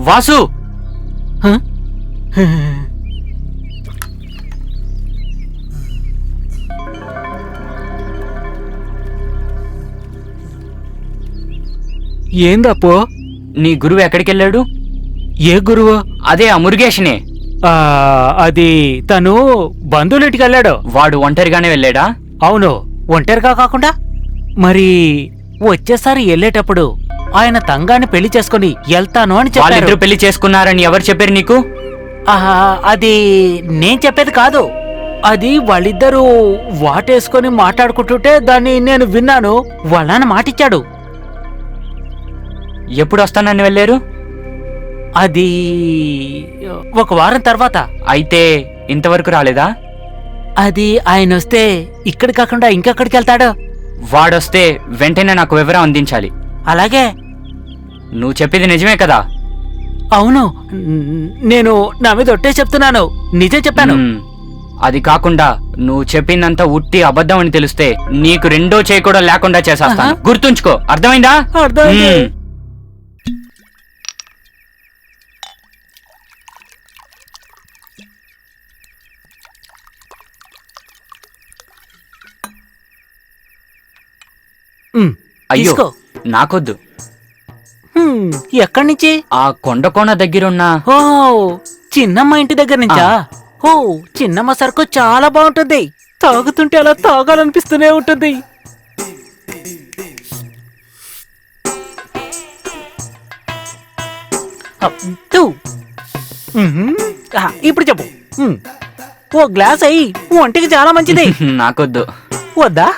వాసు! ఏందప్పో? నీ గురువు ఎక్కడికెళ్ళాడు? ఏ గురువు? అదే ఆ మురుగేష్నే. అది తను బంధువులింటికి వెళ్ళాడు. వాడు ఒంటరిగానే వెళ్ళాడా? అవును, ఒంటరిగా కాకుండా మరి వచ్చేసారి వెళ్ళేటప్పుడు ఆయన తంగాన్ని పెళ్లి చేసుకుని వెళ్తాను అని చెప్పారు. వాళ్ళిద్దరూ పెళ్లి చేసుకున్నారని ఎవరు చెప్పారు నీకు? అది నేను చెప్పేది కాదు. అది వాళ్ళిద్దరూ వాటేసుకొని మాట్లాడుకుంటుంటే దాన్ని నేను విన్నాను. వాళ్ళని మాటిచ్చాడు. ఎప్పుడు వస్తానని వెళ్ళారు? అది 1 వారం తర్వాత. అయితే ఇంతవరకు రాలేదా? అది ఆయన వస్తే ఇక్కడి కాకుండా ఇంకెక్కడికి వెళ్తాడు. వాడొస్తే వెంటనే నాకు వివరం అందించాలి. అలాగే. నువ్వు చెప్పేది నిజమే కదా? అవును, నేను నా మీద ఒట్టే చెప్తున్నాను. నిజం చెప్పాను. అది కాకుండా నువ్వు చెప్పిందంతా ఉట్టి అబద్ధం అని తెలిస్తే నీకు రెండో చేయి కూడా లేకుండా చేసేస్తాను. గుర్తుంచుకో, అర్థమైందా? అర్థమైంది. అయ్యో, నాకొద్దు. ఎక్కడి నుంచి? ఆ కొండకోన దగ్గరున్న ఓ చిన్నమ్మ ఇంటి దగ్గర నుంచా? ఓ చిన్నమ్మ సరుకు చాలా బాగుంటుంది. తాగుతుంటే అలా తాగాలనిపిస్తూనే ఉంటుంది. ఇప్పుడు చెప్పు. ఓ గ్లాస్ అయ్యి ఒంటికి చాలా మంచిది. నాకొద్దు. వద్దా?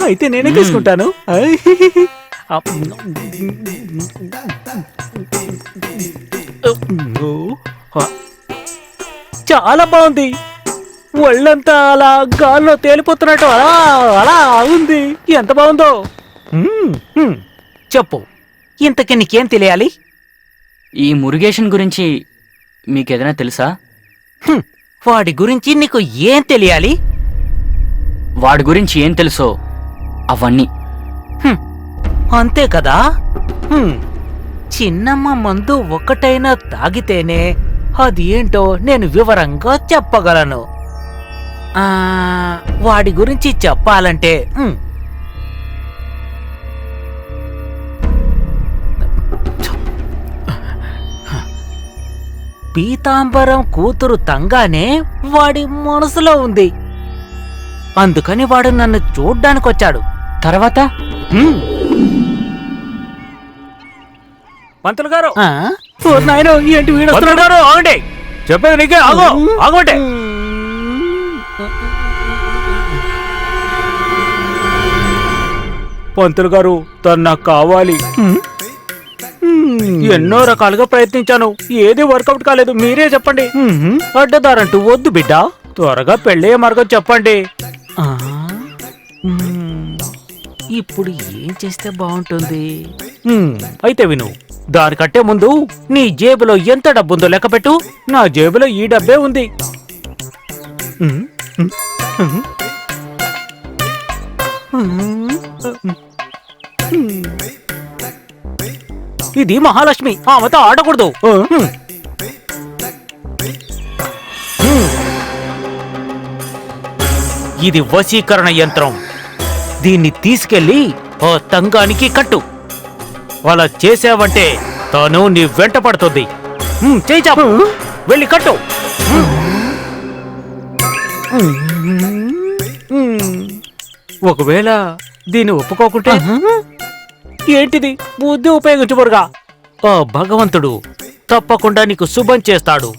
అయితే నేనే తీసుకుంటాను. చాలా బాగుంది. ఒళ్ళంతా అలా గాల్లో తేలిపోతున్నట్టు అలా అలా ఉంది. ఎంత బాగుందో. చెప్పు, ఇంతకి నీకేం తెలియాలి? ఈ మురుగేషన్ గురించి మీకేదైనా తెలుసా? వాడి గురించి నీకు ఏం తెలియాలి? వాడి గురించి ఏం తెలుసో అవన్నీ. అంతే కదా. చిన్నమ్మ మందు ఒక్కటైనా తాగితేనే అది ఏంటో నేను వివరంగా చెప్పగలను. వాడి గురించి చెప్పాలంటే పీతాంబరం కూతురు తంగానే వాడి మనసులో ఉంది. అందుకని వాడు నన్ను చూడ్డానికొచ్చాడు. తర్వాత పంతులు గారు, ఏంటి వీడు గారు ఆగండి, చెప్పేది నీకే. ఆగండి. పంతులు గారు, తను నాకు కావాలి. ఎన్నో రకాలుగా ప్రయత్నించాను, ఏది వర్కౌట్ కాలేదు. మీరే చెప్పండి. అడ్డదారంటూ వద్దు బిడ్డ. త్వరగా పెళ్ళే మార్గం చెప్పండి. ఇప్పుడు ఏం చేస్తే బాగుంటుంది? అయితే విను, దానికంటే ముందు నీ జేబులో ఎంత డబ్బుందో లెక్క పెట్టు. నా జేబులో ఈ డబ్బే ఉంది. ఇది మహాలక్ష్మి, ఆమెతో ఆడకూడదు. ఇది వశీకరణ యంత్రం. దీన్ని తీసుకెళ్లి ఓ తంగానికి కట్టు. అలా చేసావంటే తను నీ వెంట పడుతుంది. చేయి చాపు, వెళ్ళి కట్టు. ఒకవేళ దీన్ని ఒప్పుకోకుంటే? ఏంటిది? బుద్ధి ఉపయోగించబడుగా. ఆ భగవంతుడు తప్పకుండా నీకు శుభం చేస్తాడు.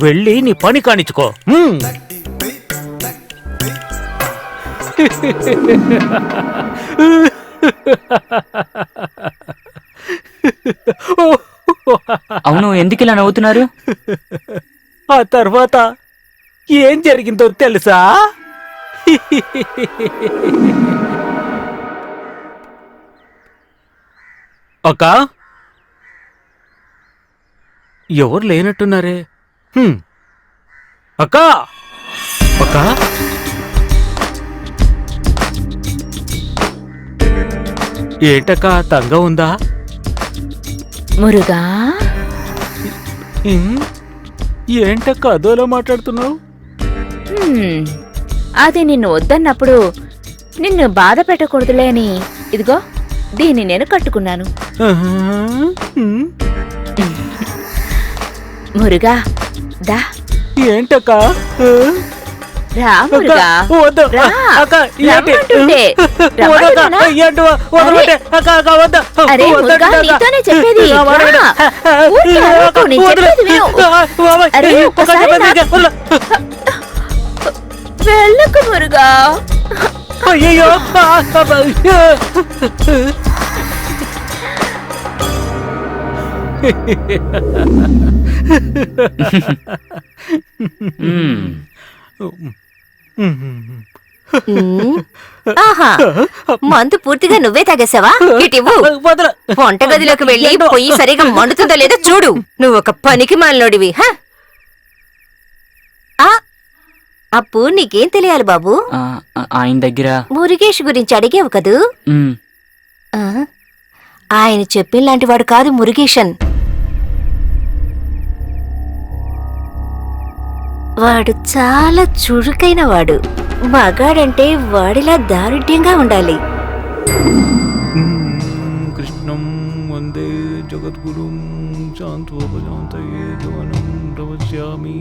వెళ్ళి నీ పని కానిచ్చుకో. అవును, ఎందుకు ఇలా నవ్వుతున్నారు? ఆ తర్వాత ఏం జరిగిందో తెలుసా? అక్క, ఎవరు లేనట్టున్నారే. అక్క, అక్క, ఏంటక్క, తంగ ఉందా? మురుగా ఏంటక్క అదోలా మాట్లాడుతున్నావు? అది నిన్ను వద్దన్నప్పుడు నిన్ను బాధ పెట్టకూడదులే అని ఇదిగో దీన్ని నేను కట్టుకున్నాను. మురుగా దా. ఏంటక్క? రా మురుగా, రా. రమ్మంటుంటే రమ్మంటున్నానా? అరే మురుగా, నీతోనే చెప్పేది. రా. ఊరికే అరవకు, నేను చెప్పేది విను. అరే ఒక్కసారి వెళ్ళకు మురుగా. అయ్యో ఆహా, మందు పూర్తిగా నువ్వే తాగేసావా? ఇటివ్వు. వంటగదిలోకి వెళ్ళి పొయ్యి సరిగా మండుతుందో లేదో చూడు. నువ్వు ఒక పనికి మాలినోడివి. అప్పు నీకేం తెలియాలి బాబు? ఆయన దగ్గర మురుగేష్ గురించి అడిగేవు కదూ? మ్, ఆయన చెప్పినలాంటి వాడు కాదు మురుగేషన్. వాడు చాలా చురుకైన వాడు. మగాడంటే వాడిలా దారుఢ్యంగా ఉండాలి. కృష్ణం వందే జగద్గురుం శాంతోపశాంతయే ధ్వనం ప్రవశ్యామి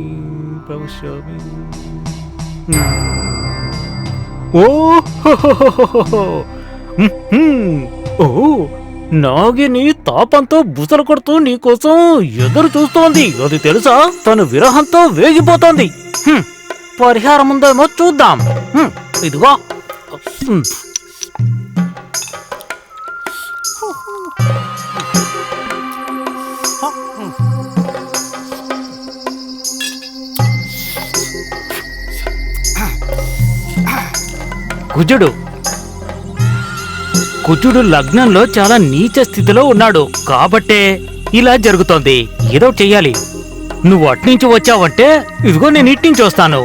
ప్రవశ్యామి. ఓ నాగిని తాపంతో బుసలు కొడుతూ నీకోసం ఎదురు చూస్తోంది. అది తెలుసా? తను విరహంతో వేగిపోతోంది. పరిహారం ఉందేమో చూద్దాం. ఇదిగో. కుజుడు లగ్నంలో చాలా నీచ స్థితిలో ఉన్నాడు. కాబట్టే ఇలా జరుగుతోంది. ఏదో చెయ్యాలి. నువ్వు అట్నుంచి వచ్చావంటే ఇదిగో నేను ఇట్నుంచి వస్తాను.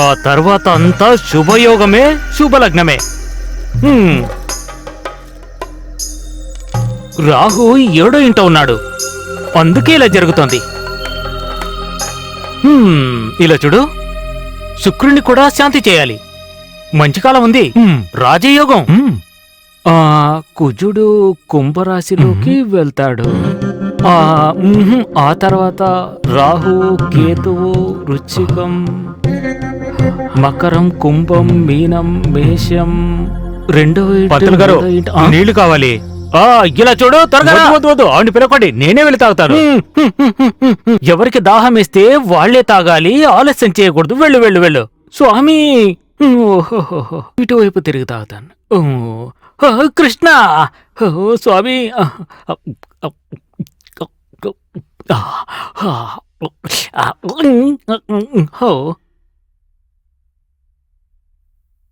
ఆ తర్వాత అంతా శుభయోగమే, శుభలగ్నమే. రాహు 7వ ఇంట ఉన్నాడు. అందుకే ఇలా జరుగుతోంది. ఇలా చూడు, శుక్రుని కూడా శాంతి చేయాలి. మంచి కాలం ఉంది. రాజయోగం. కుజుడు కుంభరాశిలోకి వెళ్తాడు. ఆ తర్వాత రాహు, కేతువు, వృశ్చికం, మకరం, కుంభం, మీనం, మేషం. నీళ్లు కావాలి. ఇలా చూడు, త్వరగా. వద్దు, ఆవిడ పిలకండి, నేనే వెళ్ళి తాగుతాను. ఎవరికి దాహం వేస్తే వాళ్లే తాగాలి, ఆలస్యం చేయకూడదు. వెళ్ళు వెళ్ళు వెళ్ళు. స్వామి, ఇటువైపు తిరిగి తాగుతాను. కృష్ణ, స్వామి.